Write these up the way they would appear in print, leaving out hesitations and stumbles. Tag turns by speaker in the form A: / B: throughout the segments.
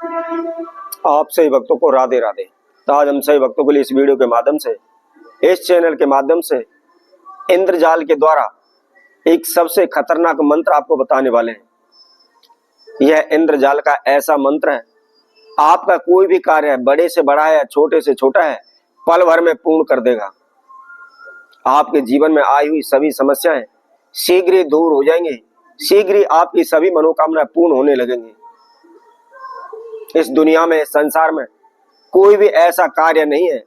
A: आप सभी भक्तों को राधे राधे। तो आज हम सभी भक्तों के लिए इस वीडियो के माध्यम से, इस चैनल के माध्यम से इंद्रजाल के द्वारा एक सबसे खतरनाक मंत्र आपको बताने वाले हैं। यह इंद्रजाल का ऐसा मंत्र है, आपका कोई भी कार्य है, बड़े से बड़ा है या छोटे से छोटा है, पल भर में पूर्ण कर देगा। आपके जीवन में आई हुई सभी समस्याएं शीघ्र ही दूर हो जाएंगी, शीघ्र ही आपकी सभी मनोकामनाएं पूर्ण होने लगेंगी। इस दुनिया में, संसार में कोई भी ऐसा कार्य नहीं है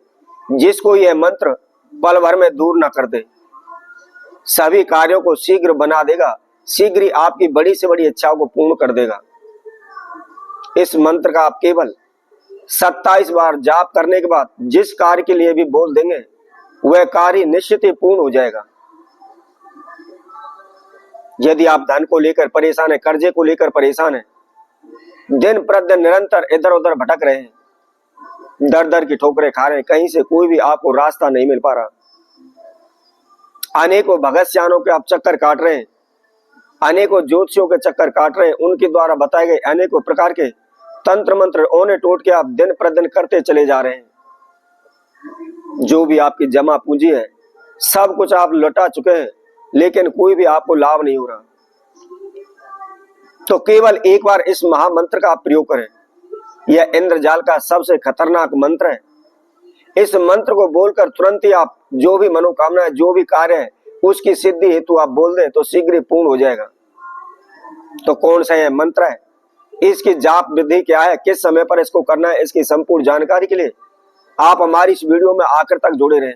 A: जिसको यह मंत्र पल भर में दूर ना कर दे। सभी कार्यों को शीघ्र बना देगा, शीघ्र ही आपकी बड़ी से बड़ी इच्छाओं को पूर्ण कर देगा। इस मंत्र का आप केवल 27 बार जाप करने के बाद जिस कार्य के लिए भी बोल देंगे, वह कार्य निश्चित ही पूर्ण हो जाएगा। यदि आप धन को लेकर परेशान है, कर्जे को लेकर परेशान है, दिन प्रतिदिन निरंतर इधर उधर भटक रहे हैं, दर दर की ठोकरें खा रहे हैं, कहीं से कोई भी आपको रास्ता नहीं मिल पा रहा, अनेकों भगतसियानों के आप चक्कर काट रहे हैं, अनेकों ज्योतिषियों के चक्कर काट रहे हैं, उनके द्वारा बताए गए अनेकों प्रकार के तंत्र मंत्र ओने टोट के आप दिन प्रतिदिन करते चले जा रहे हैं। जो भी आपकी जमा पूंजी है, सब कुछ आप लौटा चुके हैं, लेकिन कोई भी आपको लाभ नहीं हो रहा। तो केवल एक बार इस महामंत्र का आप प्रयोग करें। यह इंद्रजाल का सबसे खतरनाक मंत्र है। इस मंत्र को बोलकर तुरंत ही आप जो भी मनोकामना है, जो भी कार्य है, उसकी सिद्धि हेतु आप बोल दें तो शीघ्र ही पूर्ण हो जाएगा। तो कौन सा यह मंत्र है, इसकी जाप विधि क्या है, किस समय पर इसको करना है, इसकी संपूर्ण जानकारी के लिए आप हमारी इस वीडियो में आखिर तक जुड़े रहें।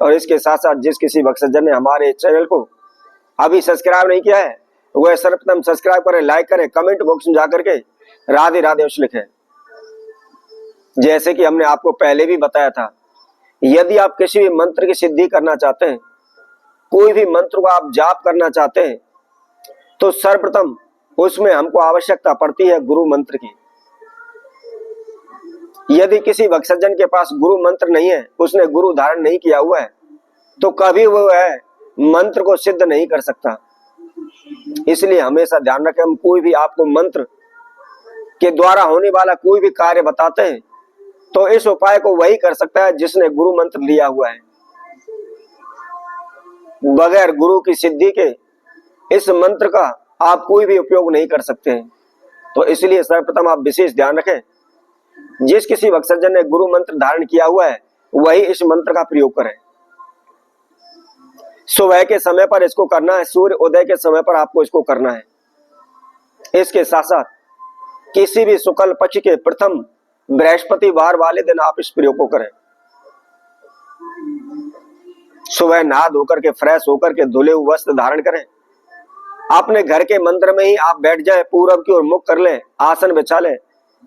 A: और इसके साथ साथ जिस किसी भक्तजन ने हमारे चैनल को अभी सब्सक्राइब नहीं किया है, वह सर्वप्रथम सब्सक्राइब करें, लाइक करें, कमेंट बॉक्स में जाकर के राधे राधे अवश्य लिखें। जैसे कि हमने आपको पहले भी बताया था, यदि आप किसी भी मंत्र की सिद्धि करना चाहते हैं, कोई भी मंत्र को आप जाप करना चाहते हैं, तो सर्वप्रथम उसमें हमको आवश्यकता पड़ती है गुरु मंत्र की। यदि किसी भक्तजन के पास गुरु मंत्र नहीं है, उसने गुरु धारण नहीं किया हुआ है, तो कभी वो है मंत्र को सिद्ध नहीं कर सकता। इसलिए हमेशा ध्यान रखें, हम कोई भी आपको मंत्र के द्वारा होने वाला कोई भी कार्य बताते हैं, तो इस उपाय को वही कर सकता है जिसने गुरु मंत्र लिया हुआ है। बगैर गुरु की सिद्धि के इस मंत्र का आप कोई भी उपयोग नहीं कर सकते हैं। तो इसलिए सर्वप्रथम आप विशेष ध्यान रखें, जिस किसी भक्तजन ने गुरु मंत्र धारण किया हुआ है, वही इस मंत्र का प्रयोग करें। सुबह के समय पर इसको करना है, सूर्य उदय के समय पर आपको इसको करना है। इसके साथ साथ किसी भी शुक्ल पक्ष के प्रथम बृहस्पतिवार वाले दिन आप इस प्रयोग को करें। सुबह नहा धोकर के, फ्रेश होकर के, धुले हुए वस्त्र धारण करें, अपने घर के मंदिर में ही आप बैठ जाएं, पूरब की ओर मुख कर लें, आसन बिछा लें,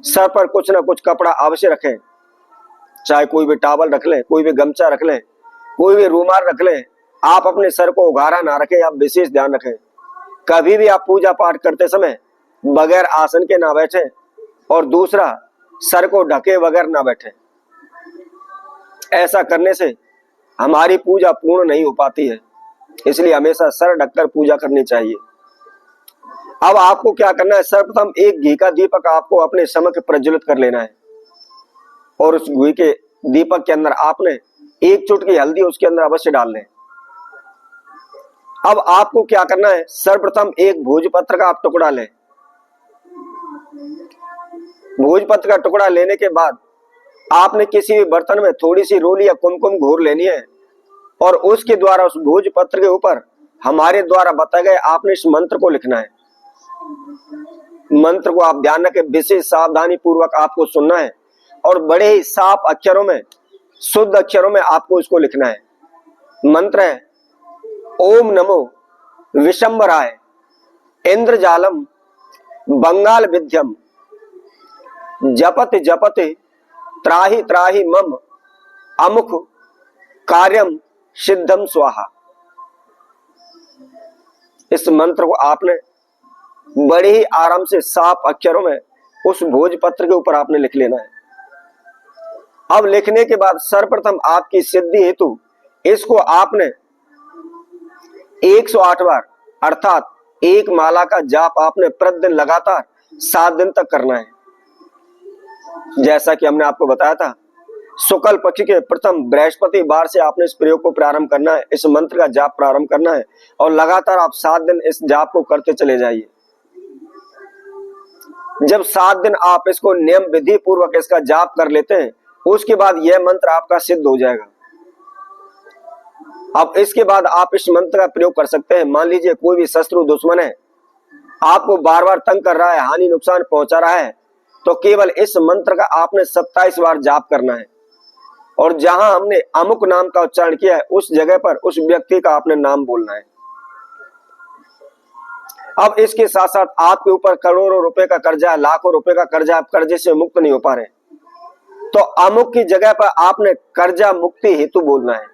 A: सर पर कुछ ना कुछ कपड़ा अवश्य रखें, चाहे कोई भी टॉवल रख लें, कोई भी गमछा रख लें, कोई भी रूमाल रख लें। आप अपने सर को उघाड़ा ना रखें, आप विशेष ध्यान रखें। कभी भी आप पूजा पाठ करते समय बगैर आसन के ना बैठें, और दूसरा सर को ढके बगैर ना बैठें। ऐसा करने से हमारी पूजा पूर्ण नहीं हो पाती है, इसलिए हमेशा सर ढककर पूजा करनी चाहिए। अब आपको क्या करना है, सर्वप्रथम एक घी का दीपक आपको अपने समक्ष प्रज्वलित कर लेना है, और उस घी के दीपक के अंदर आपने एक चुटकी हल्दी उसके अंदर अवश्य डाल लें। अब आपको क्या करना है, सर्वप्रथम एक भोजपत्र का आप टुकड़ा लें। भोजपत्र का टुकड़ा लेने के बाद आपने किसी भी बर्तन में थोड़ी सी रोली या कुमकुम घोर लेनी है, और उसके द्वारा उस भोजपत्र के ऊपर हमारे द्वारा बताए गए आपने इस मंत्र को लिखना है। मंत्र को आप ध्यान रखें, विशेष सावधानी पूर्वक आपको सुनना है, और बड़े ही साफ अक्षरों में, शुद्ध अक्षरों में आपको इसको लिखना है। मंत्र है, ओम नमो विशंबराय इंद्रजालम बंगाल विद्यम जपत जपत त्राहि त्राहि मम अमुख कार्यम सिद्धम स्वाहा। इस मंत्र को आपने बड़े ही आराम से साफ अक्षरों में उस भोजपत्र के ऊपर आपने लिख लेना है। अब लिखने के बाद सर्वप्रथम आपकी सिद्धि हेतु इसको आपने 108 बार अर्थात एक माला का जाप आपने प्रतिदिन लगातार 7 दिन तक करना है। जैसा कि हमने आपको बताया था, शुक्ल पक्ष के प्रथम बृहस्पतिवार से आपने इस प्रयोग को प्रारंभ करना है, इस मंत्र का जाप प्रारंभ करना है और लगातार आप 7 दिन इस जाप को करते चले जाइए। जब 7 दिन आप इसको नियम विधि पूर्वक इसका जाप कर लेते हैं, उसके बाद यह मंत्र आपका सिद्ध हो जाएगा। अब इसके बाद आप इस मंत्र का प्रयोग कर सकते हैं। मान लीजिए कोई भी शत्रु दुश्मन है, आपको बार बार तंग कर रहा है, हानि नुकसान पहुंचा रहा है, तो केवल इस मंत्र का आपने 27 बार जाप करना है और जहां हमने अमुक नाम का उच्चारण किया है उस जगह पर उस व्यक्ति का आपने नाम बोलना है। अब इसके साथ साथ आपके ऊपर करोड़ों रुपए का कर्जा है, लाखों रुपए का कर्जा, आप कर्जे से मुक्त नहीं हो पा रहे, तो अमुक की जगह पर आपने कर्जा मुक्ति हेतु बोलना है।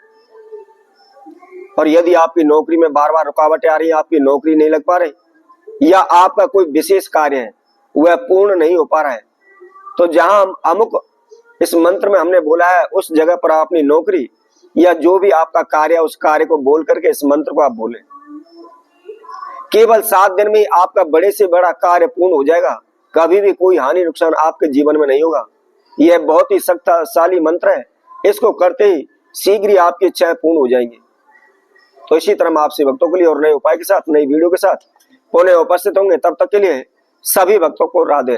A: और यदि आपकी नौकरी में बार बार रुकावटें आ रही है, आपकी नौकरी नहीं लग पा रही या आपका कोई विशेष कार्य है वह पूर्ण नहीं हो पा रहा है, तो जहां हम अमुक इस मंत्र में हमने बोला है उस जगह पर आप अपनी नौकरी या जो भी आपका कार्य है उस कार्य को बोल करके इस मंत्र को आप बोलें। केवल 7 दिन में ही आपका बड़े से बड़ा कार्य पूर्ण हो जाएगा, कभी भी कोई हानि नुकसान आपके जीवन में नहीं होगा। यह बहुत ही शक्तिशाली मंत्र है, इसको करते ही शीघ्र ही आपकी इच्छाएं पूर्ण हो जाएंगी। तो इसी तरह हम आपसे भक्तों के लिए और नए उपाय के साथ, नई वीडियो के साथ पुनः उपस्थित होंगे। तब तक के लिए सभी भक्तों को राधे राधे।